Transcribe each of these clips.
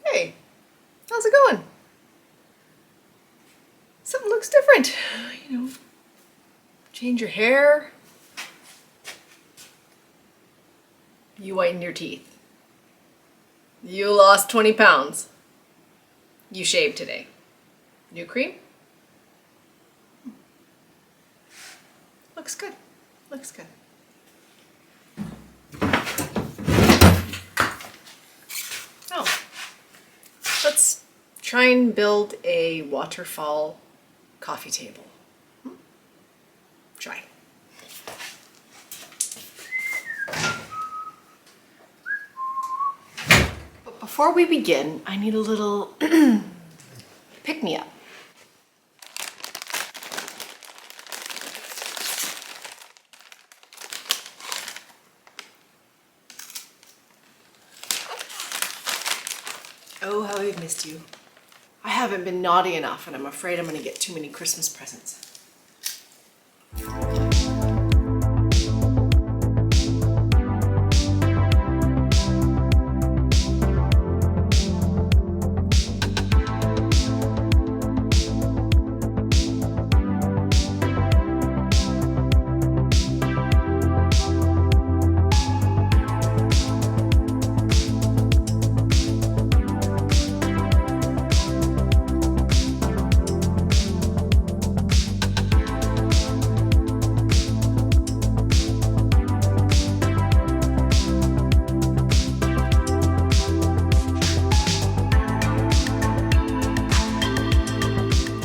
Hey, how's it going? Something looks different, you know. Change your hair. You whitened your teeth. You lost 20 pounds. You shaved today. New cream? Looks good. Looks good. Oh, let's try and build a waterfall coffee table. Try. But before we begin, I need a little pick-me-up. Oh, how I've missed you. I haven't been naughty enough, and I'm afraid I'm going to get too many Christmas presents.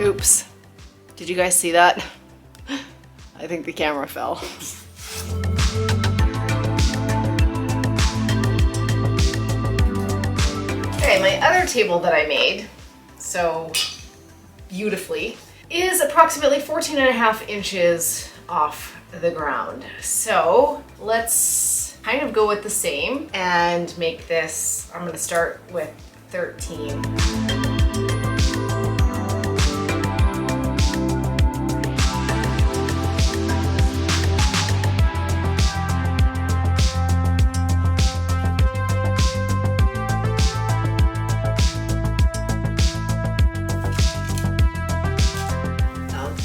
Oops. Did you guys see that? I think the camera fell. Okay, my other table that I made so beautifully is approximately 14.5 inches off the ground. So let's kind of go with the same and make this, I'm gonna start with 13.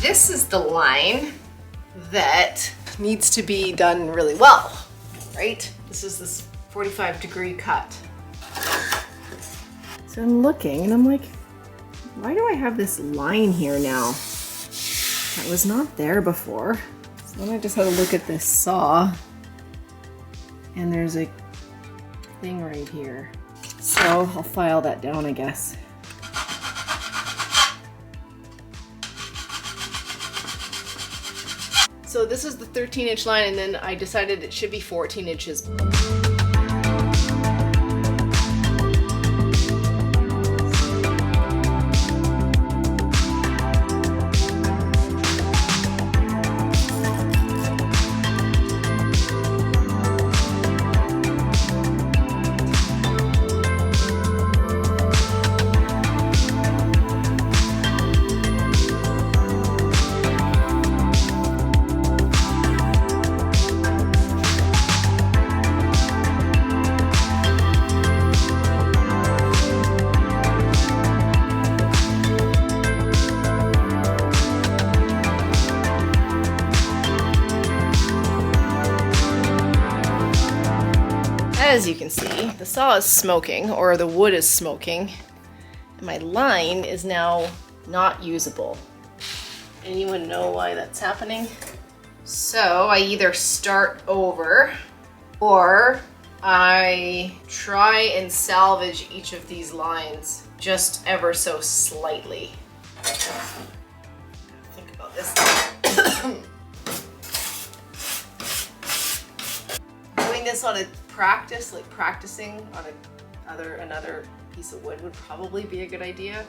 This is the line that needs to be done really well, right? This is this 45-degree cut. So I'm looking and I'm like, why do I have this line here now? That was not there before. So then I just had to look at this saw and there's a thing right here. So I'll file that down, I guess. So this is the 13-inch line, and then I decided it should be 14 inches. As you can see, the saw is smoking, or the wood is smoking, and my line is now not usable. Anyone know why that's happening? So I either start over, or I try and salvage each of these lines just ever so slightly. Think about this. Doing this on a practice, like practicing on another piece of wood would probably be a good idea.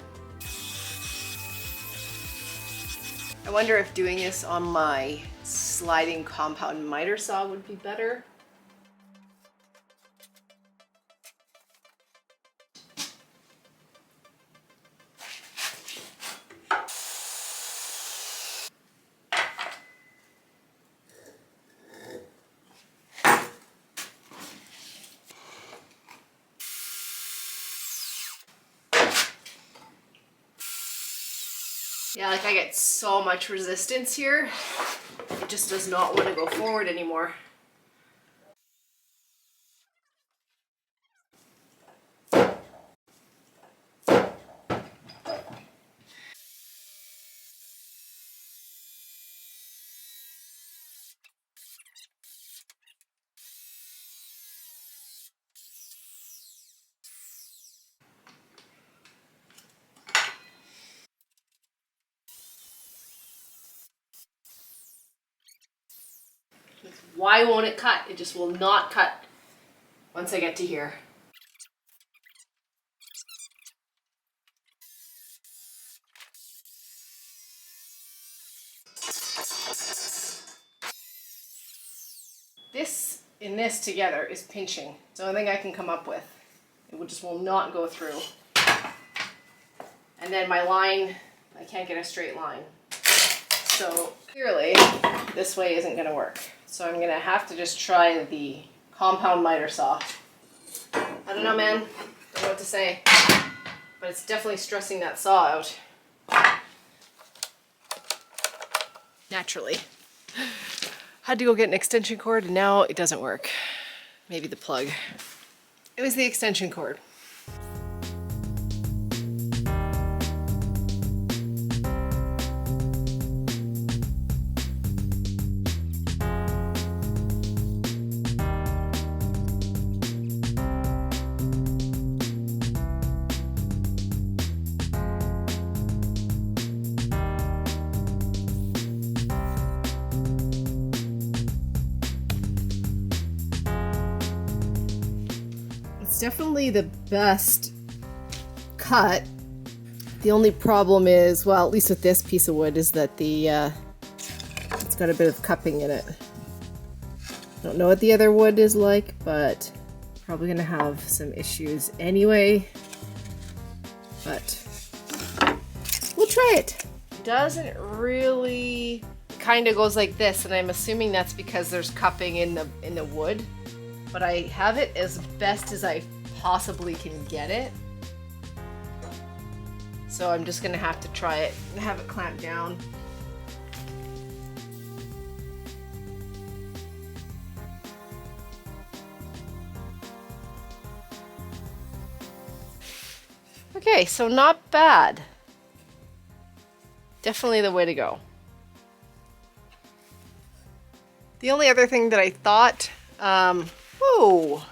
I wonder if doing this on my sliding compound miter saw would be better. Yeah, like I get so much resistance here. It just does not want to go forward anymore. Why won't it cut? It just will not cut once I get to here. This and this together is pinching. It's the only thing I can come up with. It just will not go through. And then my line, I can't get a straight line. So clearly this way isn't gonna work. So I'm gonna have to just try the compound miter saw. I don't know, man. Don't know what to say. But it's definitely stressing that saw out. Naturally. Had to go get an extension cord and now it doesn't work. Maybe the plug. It was the extension cord. Definitely the best cut. The only problem is, well, at least with this piece of wood, is that it's got a bit of cupping in it. Don't know what the other wood is like, but probably gonna have some issues anyway. But we'll try it. Doesn't really, kind of goes like this, and I'm assuming that's because there's cupping in the wood. But I have it as best as I possibly can get it. So I'm just gonna have to try it and have it clamped down. Okay, so not bad. Definitely the way to go. The only other thing that I thought, whoa,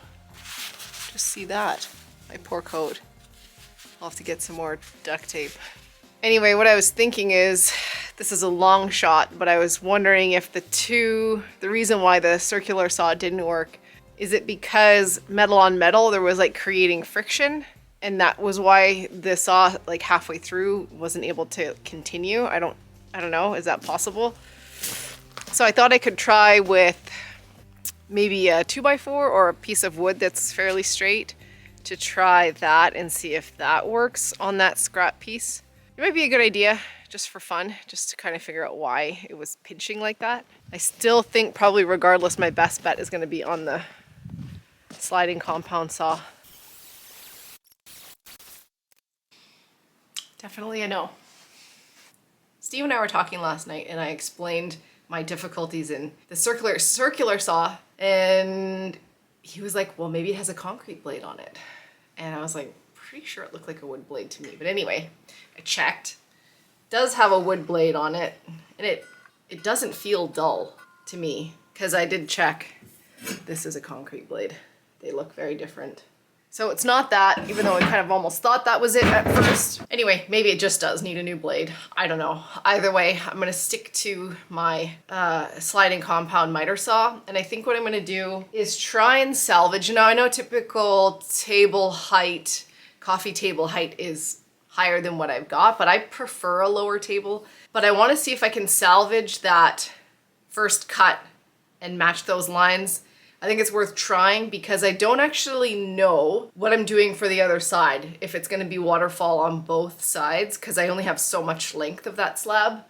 just see that, my poor coat. I'll have to get some more duct tape. Anyway, what I was thinking is, this is a long shot, but I was wondering if the reason why the circular saw didn't work, is it because metal on metal, there was like creating friction? And that was why the saw, like halfway through, wasn't able to continue? I don't know, is that possible? So I thought I could try with maybe a 2x4 or a piece of wood that's fairly straight to try that and see if that works on that scrap piece. It might be a good idea just for fun, just to kind of figure out why it was pinching like that. I still think probably regardless, my best bet is going to be on the sliding compound saw. Definitely a no. Steve and I were talking last night and I explained my difficulties in the circular saw, and he was like, well, maybe it has a concrete blade on it. And I was like, pretty sure it looked like a wood blade to me. But anyway, I checked. It does have a wood blade on it, and it doesn't feel dull to me, because I did check. This is a concrete blade. They look very different. So it's not that, even though I kind of almost thought that was it at first. Anyway, maybe it just does need a new blade. I don't know. Either way, I'm gonna stick to my sliding compound miter saw. And I think what I'm gonna do is try and salvage. Now I know typical table height, coffee table height is higher than what I've got, but I prefer a lower table. But I wanna see if I can salvage that first cut and match those lines. I think it's worth trying because I don't actually know what I'm doing for the other side, if it's going to be waterfall on both sides, because I only have so much length of that slab.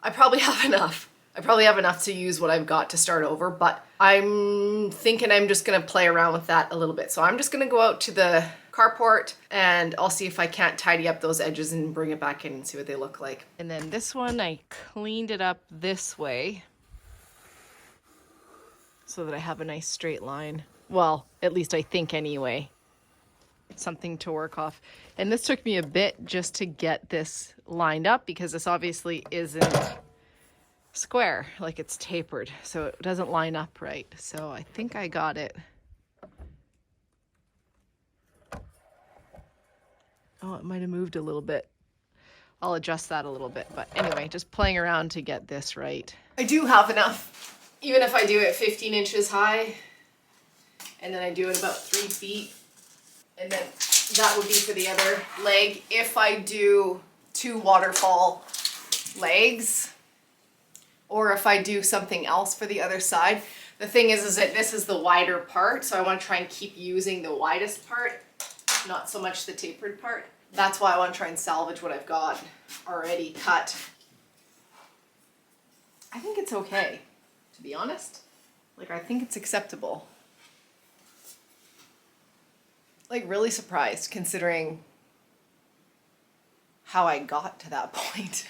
I probably have enough. I probably have enough to use what I've got to start over, but I'm thinking I'm just going to play around with that a little bit. So I'm just going to go out to the carport, and I'll see if I can't tidy up those edges and bring it back in and see what they look like. And then this one, I cleaned it up this way so that I have a nice straight line. Well, at least I think anyway. Something to work off. And this took me a bit just to get this lined up because this obviously isn't square, like it's tapered, so it doesn't line up right. So I think I got it. Oh, it might have moved a little bit. I'll adjust that a little bit, but anyway, just playing around to get this right. I do have enough, even if I do it 15 inches high, and then I do it about 3 feet. And then that would be for the other leg. If I do 2 waterfall legs, or if I do something else for the other side. The thing is that this is the wider part, so I want to try and keep using the widest part, not so much the tapered part. That's why I want to try and salvage what I've got already cut. I think it's okay, to be honest. Like, I think it's acceptable. Like, really surprised considering how I got to that point.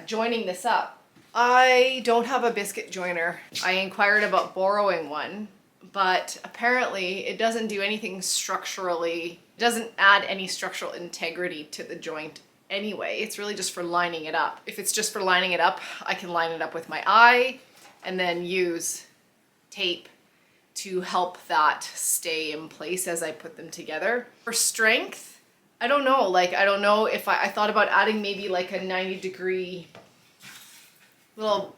Joining this up, I don't have a biscuit joiner. I inquired about borrowing one, but apparently it doesn't do anything structurally. It doesn't add any structural integrity to the joint anyway. It's really just for lining it up. If it's just for lining it up, I can line it up with my eye and then use tape to help that stay in place as I put them together. For strength, I don't know. Like, I don't know if I thought about adding maybe like a 90-degree little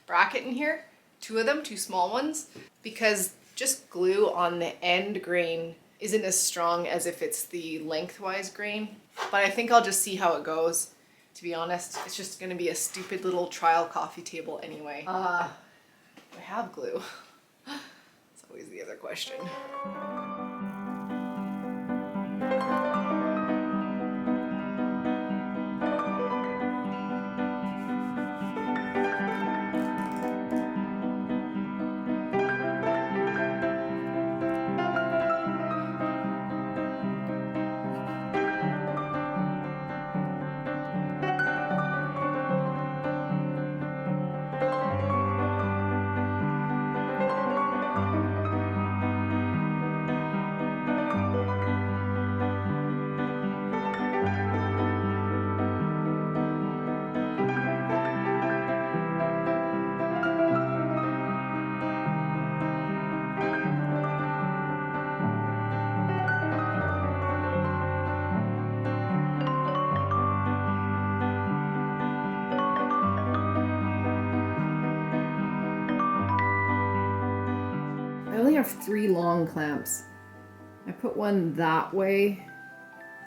bracket in here. 2 of them, 2 small ones, because just glue on the end grain isn't as strong as if it's the lengthwise grain. But I think I'll just see how it goes. To be honest, it's just gonna be a stupid little trial coffee table anyway. Do I have glue? That's always the other question. I only have 3 long clamps. I put one that way,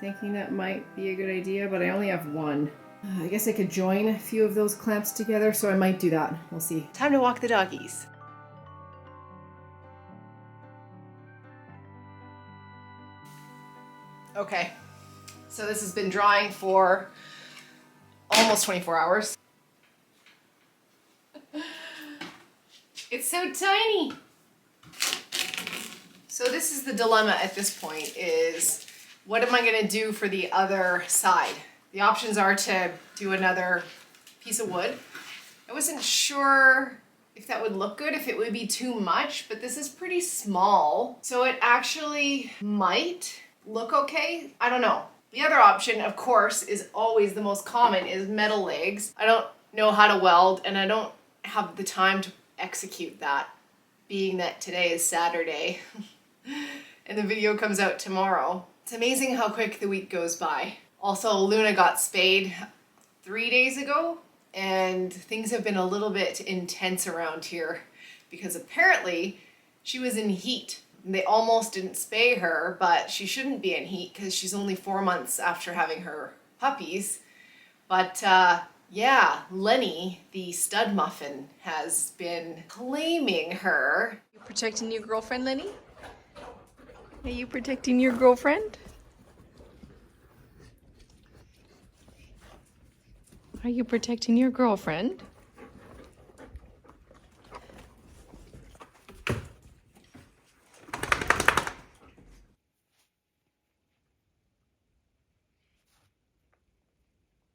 thinking that might be a good idea, but I only have 1. I guess I could join a few of those clamps together, so I might do that. We'll see. Time to walk the doggies. Okay, so this has been drying for almost 24 hours. It's so tiny. So this is the dilemma at this point, is what am I gonna do for the other side? The options are to do another piece of wood. I wasn't sure if that would look good, if it would be too much, but this is pretty small. So it actually might look okay. I don't know. The other option, of course, is always the most common, is metal legs. I don't know how to weld, and I don't have the time to execute that, being that today is Saturday. And the video comes out tomorrow. It's amazing how quick the week goes by. Also, Luna got spayed 3 days ago, and things have been a little bit intense around here because apparently she was in heat. They almost didn't spay her, but she shouldn't be in heat because she's only 4 months after having her puppies. But yeah, Lenny, the stud muffin, has been claiming her. You protecting your girlfriend, Lenny? Are you protecting your girlfriend? Are you protecting your girlfriend?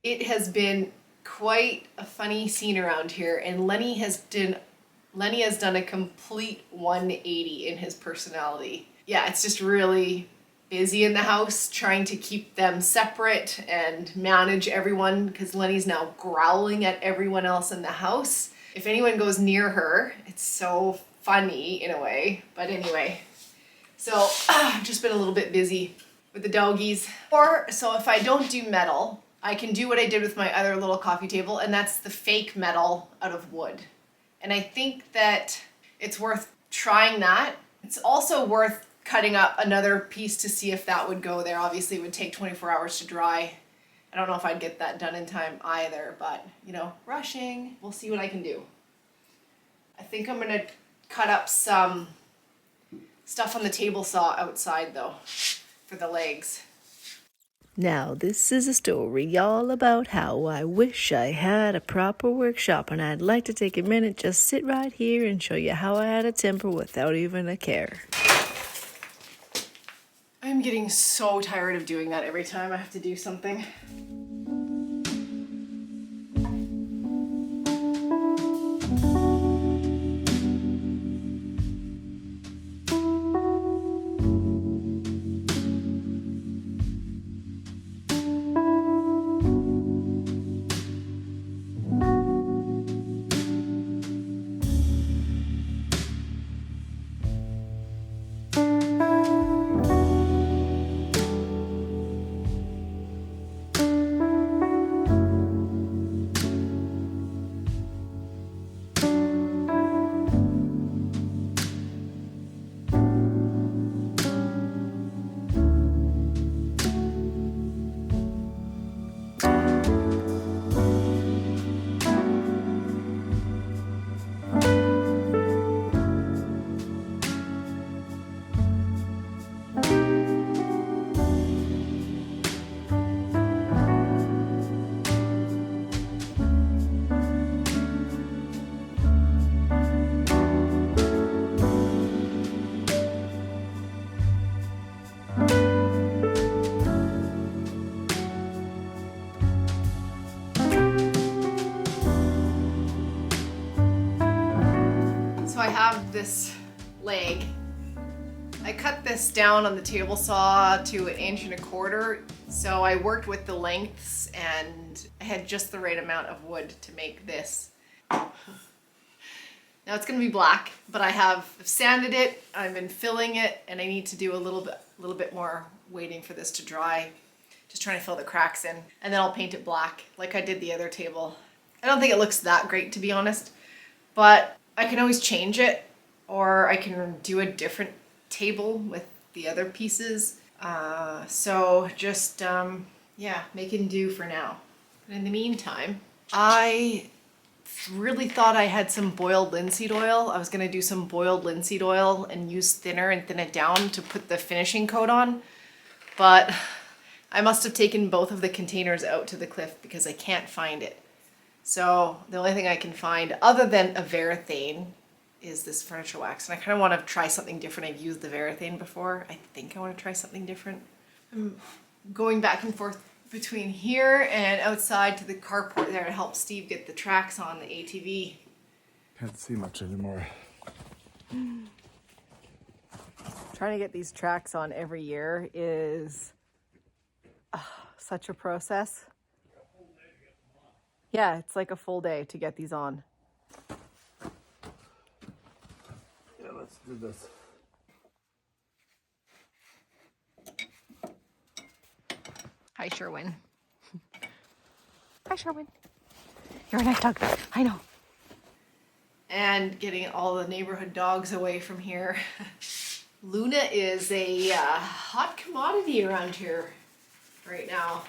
It has been quite a funny scene around here, and Lenny has done a complete 180 in his personality. Yeah, it's just really busy in the house, trying to keep them separate and manage everyone, because Lenny's now growling at everyone else in the house. If anyone goes near her, it's so funny in a way. But anyway, so I've just been a little bit busy with the doggies. So if I don't do metal, I can do what I did with my other little coffee table, and that's the fake metal out of wood. And I think that it's worth trying that. It's also worth cutting up another piece to see if that would go there. Obviously it would take 24 hours to dry. I don't know if I'd get that done in time either, but you know, rushing. We'll see what I can do. I think I'm gonna cut up some stuff on the table saw outside though, for the legs. Now, this is a story all about how I wish I had a proper workshop, and I'd like to take a minute, just sit right here and show you how I had a temper without even a care. I'm getting so tired of doing that every time I have to do something. So I have this leg. I cut this down on the table saw to 1.25 inches. So I worked with the lengths and I had just the right amount of wood to make this. Now it's gonna be black, but I have sanded it, I've been filling it, and I need to do a little bit more waiting for this to dry. Just trying to fill the cracks in, and then I'll paint it black like I did the other table. I don't think it looks that great, to be honest, but I can always change it, or I can do a different table with the other pieces. So just, yeah, making do for now. But in the meantime, I really thought I had some boiled linseed oil. I was gonna do some boiled linseed oil and use thinner and thin it down to put the finishing coat on, but I must have taken both of the containers out to the cliff because I can't find it. So the only thing I can find other than a varathane is this furniture wax, and I kind of want to try something different. I've used the varathane before. I think I want to try something different. I'm going back and forth between here and outside to the carport there to help Steve get the tracks on the ATV. Can't see much anymore. Trying to get these tracks on every year is such a process. Yeah, it's like a full day to get these on. Yeah, let's do this. Hi, Sherwin. Hi, Sherwin. You're a nice dog. I know. And getting all the neighborhood dogs away from here. Luna is a hot commodity around here right now.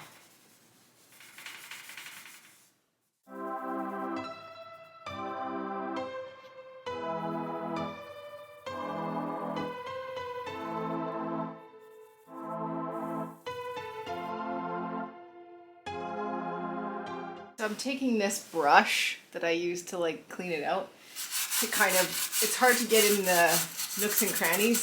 So I'm taking this brush that I use to like clean it out to kind of, it's hard to get in the nooks and crannies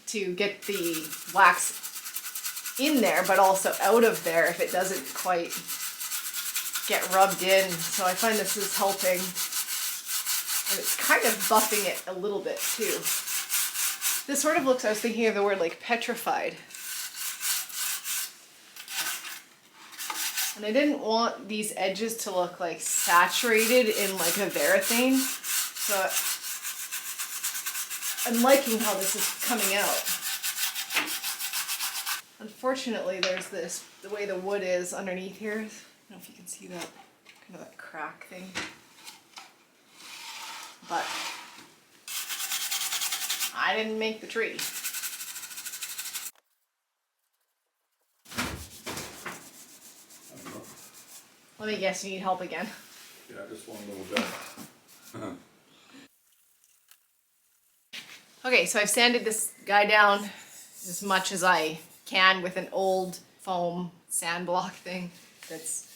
to get the wax in there, but also out of there if it doesn't quite get rubbed in. So I find this is helping. And it's kind of buffing it a little bit too. This sort of looks, I was thinking of the word like petrified. And I didn't want these edges to look like saturated in like a varathane. So I'm liking how this is coming out. Unfortunately, there's this, the way the wood is underneath here. I don't know if you can see that, kind of that crack thing. But I didn't make the tree. Let me guess, you need help again. Yeah, just one little bit. Okay, so I've sanded this guy down as much as I can with an old foam sand block thing that's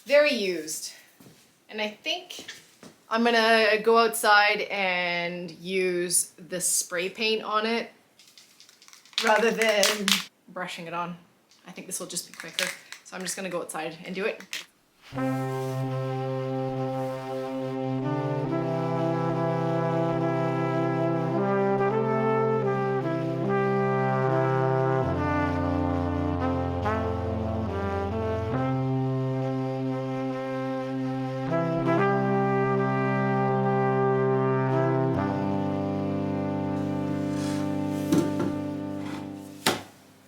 very used. And I think I'm gonna go outside and use the spray paint on it rather than brushing it on. I think this will just be quicker. So I'm just gonna go outside and do it.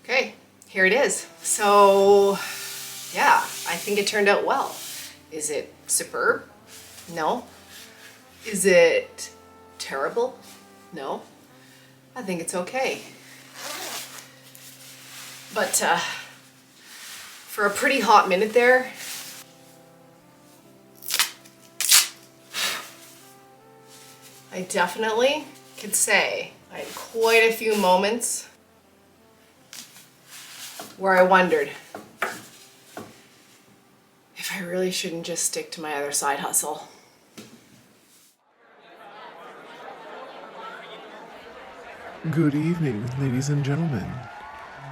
Okay, here it is. So, yeah, I think it turned out well. Is it superb? No. Is it terrible? No. I think it's okay. But for a pretty hot minute there, I definitely could say I had quite a few moments where I wondered if I really shouldn't just stick to my other side hustle. Good evening, ladies and gentlemen.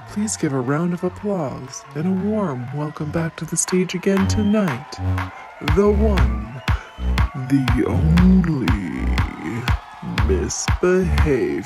Please give a round of applause and a warm welcome back to the stage again tonight. The one, the only, Misbehavior.